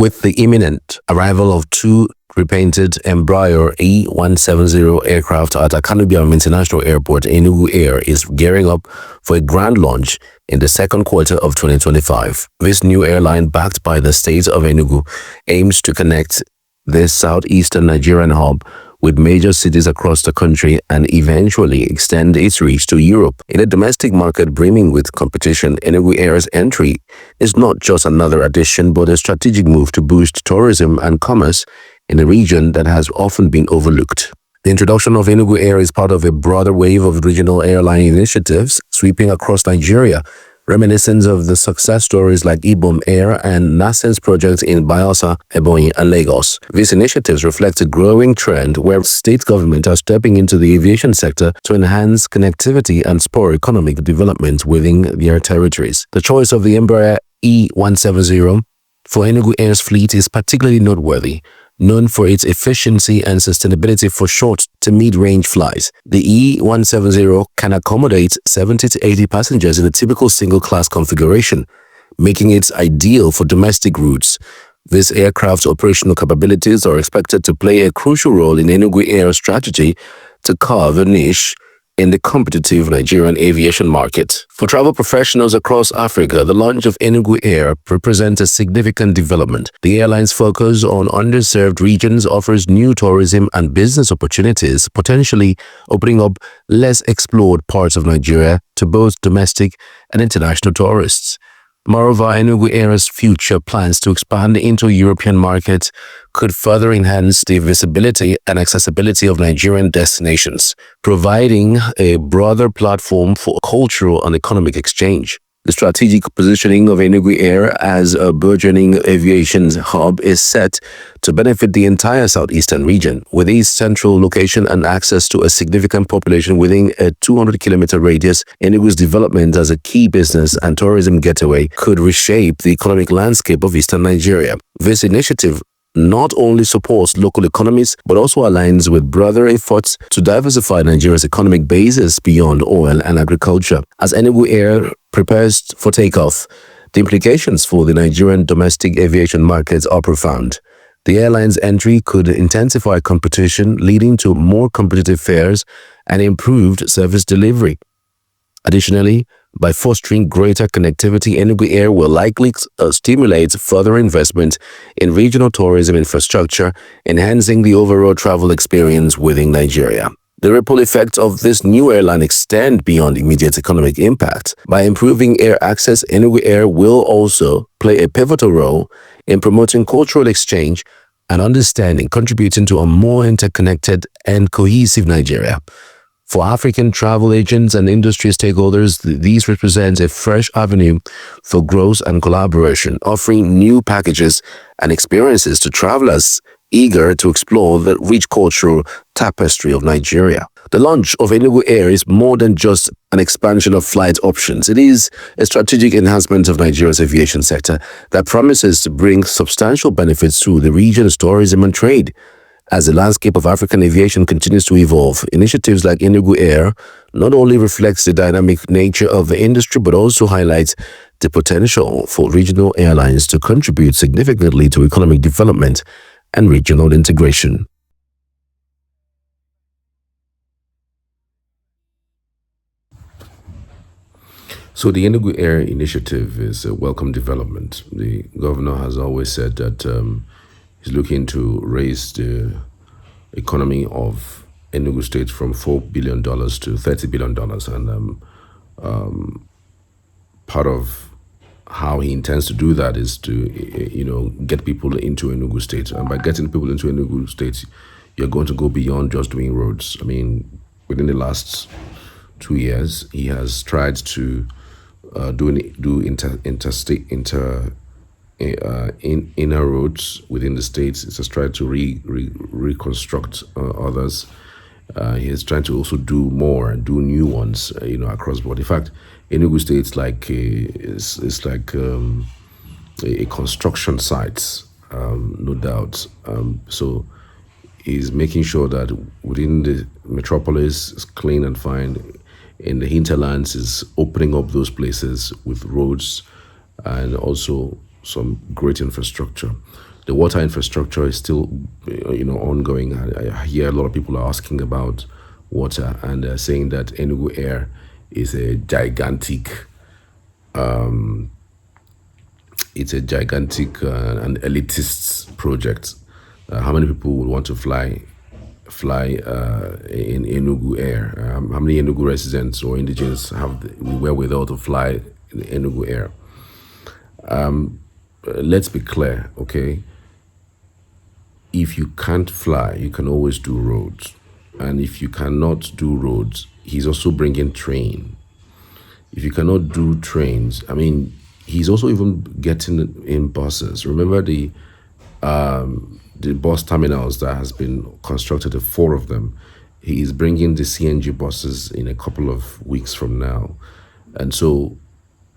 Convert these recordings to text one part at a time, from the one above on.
With the imminent arrival of two repainted Embraer E170 aircraft at Akanubiam International Airport, Enugu Air is gearing up for a grand launch in the second quarter of 2025. This new airline, backed by the state of Enugu, aims to connect this southeastern Nigerian hub with major cities across the country and eventually extend its reach to Europe. In a domestic market brimming with competition, Enugu Air's entry is not just another addition but a strategic move to boost tourism and commerce in a region that has often been overlooked. The introduction of Enugu Air is part of a broader wave of regional airline initiatives sweeping across Nigeria, reminiscent of the success stories like Ibom Air and Nascent's projects in Bayelsa, Ebonyi, and Lagos. These initiatives reflect a growing trend where state governments are stepping into the aviation sector to enhance connectivity and spur economic development within their territories. The choice of the Embraer E170 for Enugu Air's fleet is particularly noteworthy, known for its efficiency and sustainability for short to mid-range flights. The E170 can accommodate 70 to 80 passengers in a typical single-class configuration, making it ideal for domestic routes. This aircraft's operational capabilities are expected to play a crucial role in Enugu Air's strategy to carve a niche in the competitive Nigerian aviation market. For travel professionals across Africa, the launch of Enugu Air represents a significant development. The airline's focus on underserved regions offers new tourism and business opportunities, potentially opening up less explored parts of Nigeria to both domestic and international tourists. Moreover, Enugu Air's future plans to expand into European markets could further enhance the visibility and accessibility of Nigerian destinations, providing a broader platform for cultural and economic exchange. The strategic positioning of Enugu Air as a burgeoning aviation hub is set to benefit the entire southeastern region. With its central location and access to a significant population within a 200-kilometer radius, Enugu's development as a key business and tourism getaway could reshape the economic landscape of eastern Nigeria. This initiative not only supports local economies, but also aligns with broader efforts to diversify Nigeria's economic basis beyond oil and agriculture. As Enugu Air prepares for takeoff, the implications for the Nigerian domestic aviation markets are profound. The airline's entry could intensify competition, leading to more competitive fares and improved service delivery. Additionally, by fostering greater connectivity, Enugu Air will likely stimulate further investment in regional tourism infrastructure, enhancing the overall travel experience within Nigeria. The ripple effects of this new airline extend beyond immediate economic impact. By improving air access, Enugu Air will also play a pivotal role in promoting cultural exchange and understanding, contributing to a more interconnected and cohesive Nigeria. For African travel agents and industry stakeholders, these represent a fresh avenue for growth and collaboration, offering new packages and experiences to travelers eager to explore the rich cultural tapestry of Nigeria. The launch of Enugu Air is more than just an expansion of flight options. It is a strategic enhancement of Nigeria's aviation sector that promises to bring substantial benefits to the region's tourism and trade. As the landscape of African aviation continues to evolve, initiatives like Enugu Air not only reflects the dynamic nature of the industry, but also highlights the potential for regional airlines to contribute significantly to economic development and regional integration. So the Enugu Air initiative is a welcome development. The governor has always said that he's looking to raise the economy of Enugu State from $4 billion to $30 billion. And part of how he intends to do that is to, get people into Enugu State. And by getting people into Enugu State, you're going to go beyond just doing roads. I mean, within the last 2 years, he has tried to do inner roads within the states. It's just trying to reconstruct others. He is trying to also do more and do new ones, across board. In fact, Enugu State is like a construction site, no doubt. So he's making sure that within the metropolis is clean and fine. In the hinterlands is opening up those places with roads and also some great infrastructure. The water infrastructure is still, ongoing. I hear a lot of people are asking about water, and they're saying that Enugu Air is a gigantic, and elitist project. How many people would want to fly in Enugu Air? How many Enugu residents or indigenes have the wherewithal to fly in Enugu Air? Let's be clear, okay? If you can't fly, you can always do roads. And if you cannot do roads, he's also bringing train. If you cannot do trains, I mean, he's also even getting in buses. Remember the bus terminals that has been constructed, the four of them. He is bringing the CNG buses in a couple of weeks from now. And so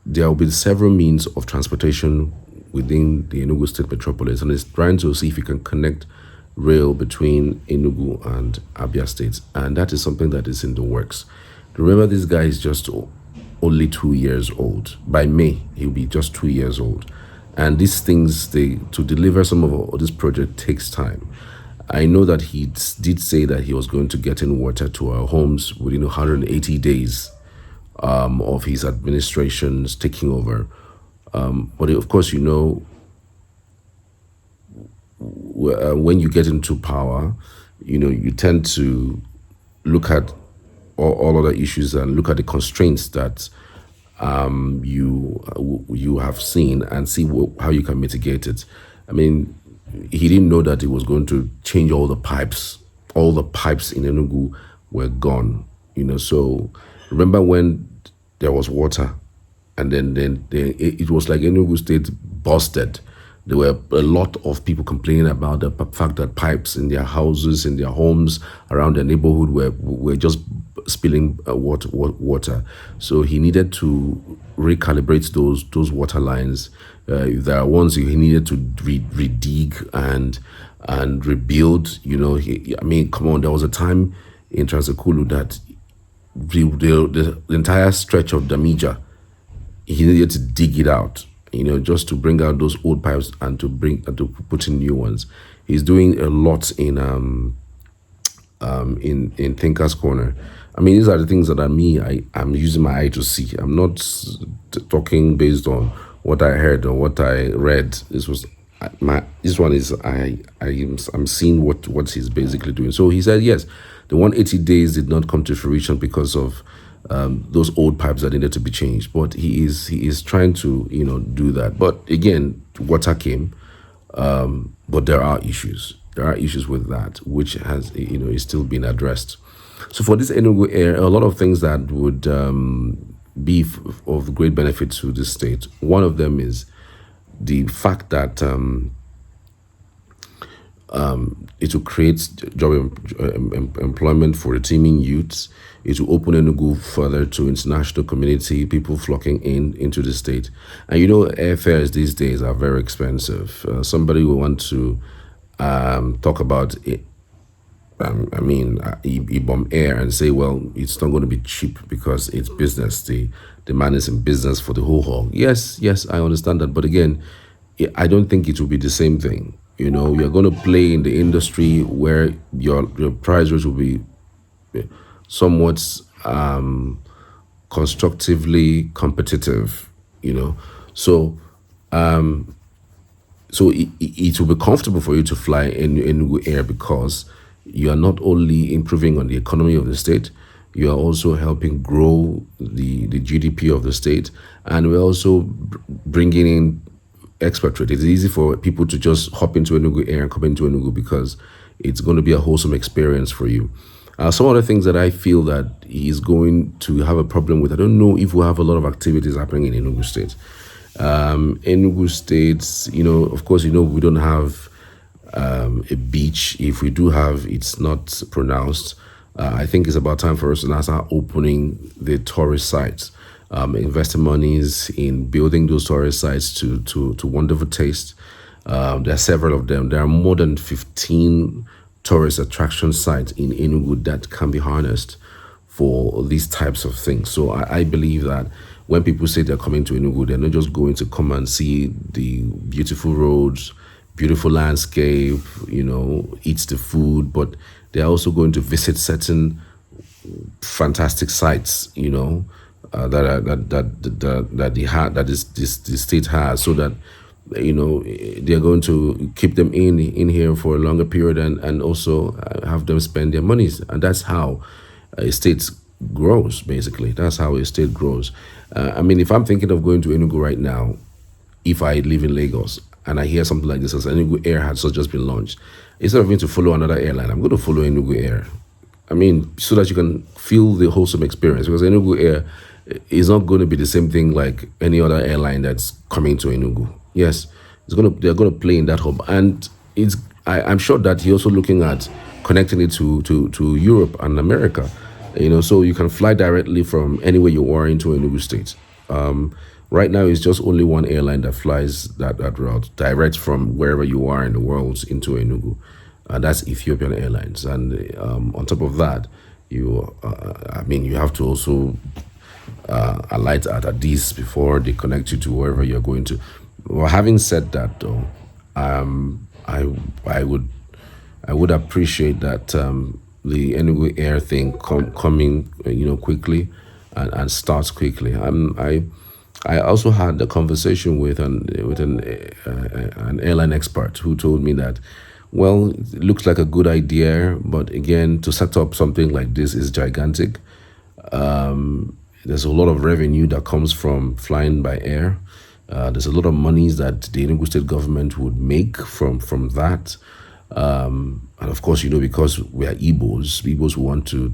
there will be several means of transportation within the Enugu State metropolis, and is trying to see if he can connect rail between Enugu and Abia states, and that is something that is in the works. Remember, this guy is just only 2 years old. By May, he'll be just 2 years old, and these things, to deliver some of this project takes time. I know that he did say that he was going to get in water to our homes within 180 days of his administration's taking over. But of course, when you get into power, you tend to look at all other issues and look at the constraints that you have seen and see how you can mitigate it. I mean, he didn't know that he was going to change all the pipes. All the pipes in Enugu were gone. So remember when there was water, and then it was like Enugu State busted. There were a lot of people complaining about the fact that pipes in their houses, in their homes, around their neighborhood were just spilling water. So he needed to recalibrate those water lines. There are ones he needed to redig and rebuild. I mean, come on, there was a time in Transekulu that the entire stretch of Damija, he needed to dig it out, just to bring out those old pipes and to put in new ones. He's doing a lot in Thinkers Corner. I mean, these are the things that I'm using my eye to see. I'm not talking based on what I heard or what I read. I'm seeing what he's basically doing. So he said yes, the 180 days did not come to fruition because of those old pipes that needed to be changed, but he is trying to do that. But again, water came, but there are issues with that, which has is still being addressed. So for this Enugu Air, a lot of things that would be of great benefit to the state. One of them is the fact that it will create job employment for the teeming youths. It will open Enugu further to international community, people flocking into the state. And airfares these days are very expensive. Somebody will want to talk about it. Ibom Air and say, well, it's not going to be cheap because it's business. The man is in business for the whole haul. Yes, I understand that. But again, I don't think it will be the same thing. You're going to play in the industry where your price range will be somewhat constructively competitive. So it will be comfortable for you to fly in Enugu Air because you are not only improving on the economy of the state, you are also helping grow the GDP of the state, and we're also bringing in expatriate. It's easy for people to just hop into Enugu Air and come into Enugu because it's going to be a wholesome experience for you. Some other things that I feel that he's going to have a problem with, I don't know if we'll have a lot of activities happening in Enugu State. Enugu State, of course, we don't have a beach. If we do have, it's not pronounced. I think it's about time for us to now start opening the tourist sites, investing monies in building those tourist sites to wonderful taste. There are several of them. There are more than 15 tourist attraction sites in Enugu that can be harnessed for these types of things. So I believe that when people say they're coming to Enugu, they're not just going to come and see the beautiful roads, beautiful landscape, eats the food, but they're also going to visit certain fantastic sites, that the state has, so that they're going to keep them in here for a longer period, and also have them spend their monies, and that's how a state grows. Basically, that's how a state grows. I mean, if I'm thinking of going to Enugu right now, if I live in Lagos and I hear something like this, as Enugu Air has just been launched, instead of going to follow another airline, I'm going to follow Enugu Air. I mean, so that you can feel the wholesome experience, because Enugu Air is not going to be the same thing like any other airline that's coming to Enugu. Yes, they're gonna play in that hub, and I'm sure that you're also looking at connecting it to Europe and America, so you can fly directly from anywhere you are into Enugu State. Right now, it's just only one airline that flies that route direct from wherever you are in the world into Enugu. That's Ethiopian Airlines, and on top of that, you have to also alight at Addis before they connect you to wherever you're going to. Well, having said that, though, I I would I would appreciate that the Enugu Air thing coming, quickly, and starts quickly. I also had a conversation with an airline expert who told me that, well, it looks like a good idea, but again, to set up something like this is gigantic. There's a lot of revenue that comes from flying by air. There's a lot of monies that the Enugu State Government would make from that. And of course, because we are Igbos want to,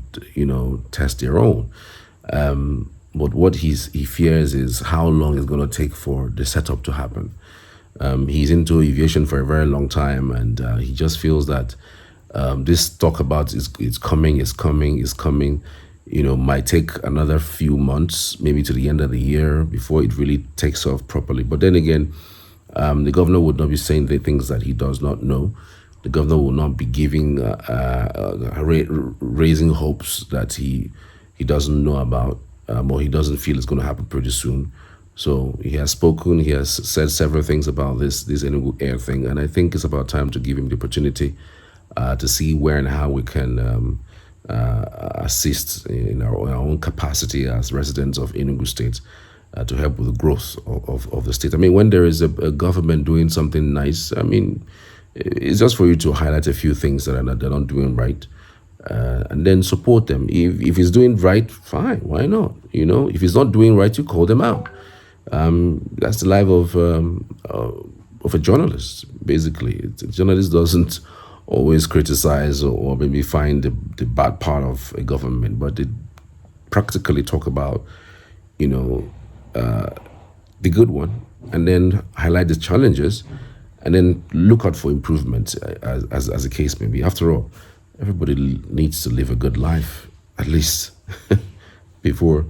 test their own. But what he fears is how long it's going to take for the setup to happen. He's into aviation for a very long time, and he just feels that this talk about it's coming, might take another few months, maybe to the end of the year, before it really takes off properly. But then again, the governor would not be saying the things that he does not know. The governor will not be giving, raising hopes that he doesn't know about, or he doesn't feel it's going to happen pretty soon. So he has spoken. He has said several things about this Enugu Air thing, and I think it's about time to give him the opportunity to see where and how we can assist in our own capacity as residents of Enugu State, to help with the growth of the state. I mean, when there is a government doing something nice, I mean, it's just for you to highlight a few things that they're not doing right, and then support them. If he's doing right, fine, why not? If he's not doing right, you call them out. That's the life of a journalist. Basically, a journalist doesn't always criticize or maybe find the bad part of a government, but they practically talk about, the good one, and then highlight the challenges, and then look out for improvement, as the case may be. After all, everybody needs to live a good life, at least, before,